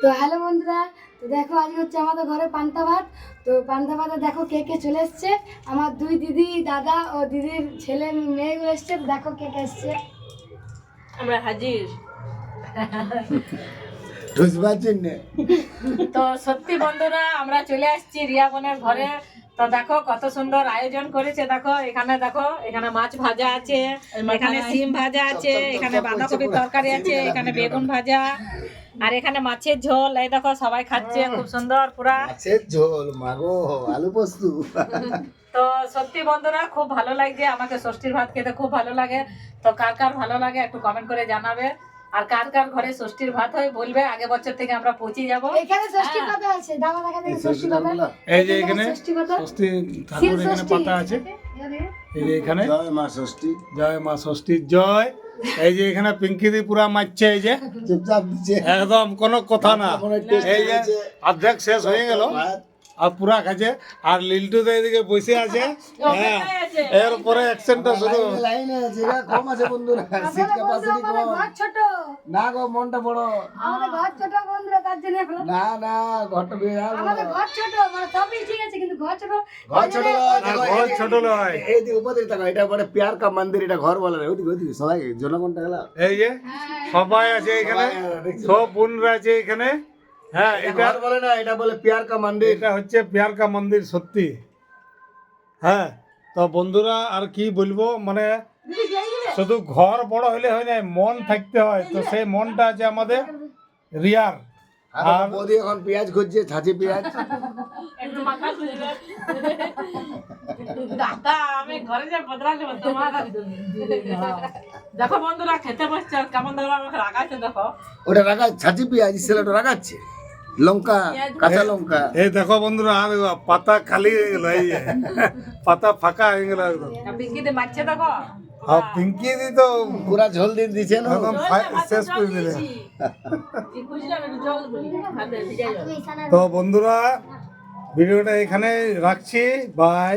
তো হ্যালো বন্ধুরা, তো দেখো আজকে হচ্ছে আমাদের ঘরে পান্তা ভাত। তো পান্তা ভাতে দেখো কে কে চলে এসছে। আমার দুই দিদি, দাদা ও দিদির ছেলে মেয়েগুলো এসছে। তো দেখো কে কে এসছে। আমরা হাজির। তো সত্যি বন্ধুরা আমরা চলে আসছি রিয়া বোনের ঘরে। তো দেখো কত সুন্দর আয়োজন করেছে। দেখো এখানে মাছ ভাজা আছে, এখানে সিম ভাজা আছে, এখানে বাঁধাকপির তরকারি আছে, এখানে বেগুন ভাজা, আর এখানে মাছের ঝোল। এই দেখো সবাই খাচ্ছে খুব সুন্দর পুরা মাছের ঝোল, মাগো আলু পোস্ত। তো সত্যি বন্ধুরা খুব ভালো লাগছে, আমাকে ষষ্ঠীর ভাত খেতে খুব ভালো লাগে। তো কার কার ভালো লাগে একটু কমেন্ট করে জানাবে, আর কার কার ঘরে ষষ্ঠীর ভাত হয় বলবে। আগে বছর থেকে আমরা পৌঁছে যাবো। এখানে ষষ্ঠী পাতা আছে, দাদা দেখা দেখে ষষ্ঠী পাতা। এই যে এখানে ষষ্ঠী পাতা, ষষ্ঠী ঠাকুর এখানে পাতা আছে। এই যে এখানে জয় মা ষষ্ঠী, জয় মা ষষ্ঠীর জয়। এই যে এখানে পিঙ্কি দি পুরা মারছে, এই যে চুপচাপ দিচ্ছে একদম কোনো কথা না। এই যে অর্ধেক শেষ হয়ে গেল আর পুরা খাচ্ছে। আর লিল্টু তো এদিকে বসে আছে। হ্যাঁ, এরপরে অ্যাকশনটা শুরু। লাইনে আছে, এটা কম আছে বন্ধুরা, সিট ক্যাপাসিটি কম। ঘর ছোট, না গো, মনটা বড়। আমাদের ঘর ছোট বন্ধুরা, তার জন্য না না, ঘরটা বিরাট বড়। আমাদের ঘর ছোট, মানে সবই ঠিক আছে কিন্তু ঘর ছোট। ঘর ছোট নয়, না, দেখো, ঘর ছোট নয়। এই দিকে উপর দিকে তাকাও, এটা বলে প্যার কা মন্দির, এটা ঘর বলে না। ওদিকে ওদিকে সবাই জনগণটা গেল। এই যে সবাই আছে এখানে, সব বোনরা আছে এখানে। হ্যাঁ, এটা ঘর বলে না, এটা বলে প্যার কা মন্দির। এটা হচ্ছে প্যার কা মন্দির সত্যি। হ্যাঁ, তো বন্ধুরা আর কি বলবো, মানে শুধু ঘর বড় হলে হয় না, মন থাকতে হয়। তো সেই মনটা আছে আমাদের রিয়ার। আর বৌদি এখন পেঁয়াজ খুঁজছে, ছাঁচি পেঁয়াজ। একটু মাথা খুঁজবে দাদা, আমি ঘরে যা বদলালে তোমার। দেখো বন্ধুরা খেতে বসছে, আর কেমন ধরো আমাকে রাগাচ্ছে। দেখো ওটা রাখা ছাঁচি পেঁয়াজ, সেটা রাখাচ্ছে লঙ্কা, কাঁচা লঙ্কা। এই দেখো বন্ধুরা, আর পাতা খালি হয়ে গেল, এই যে পাতা ফাঁকা হয়ে গেল একদম। পিঙ্কিতে মারছে দেখো। আর পিঙ্কি দি তো পুরা ঝোল দিয়ে দিচ্ছে না। একদম শেষ করে দিলে। বুঝলাম একটু জল বলি ভাতে ভিজে যাবে। তো বন্ধুরা ভিডিওটা এখানে রাখছি, বাই।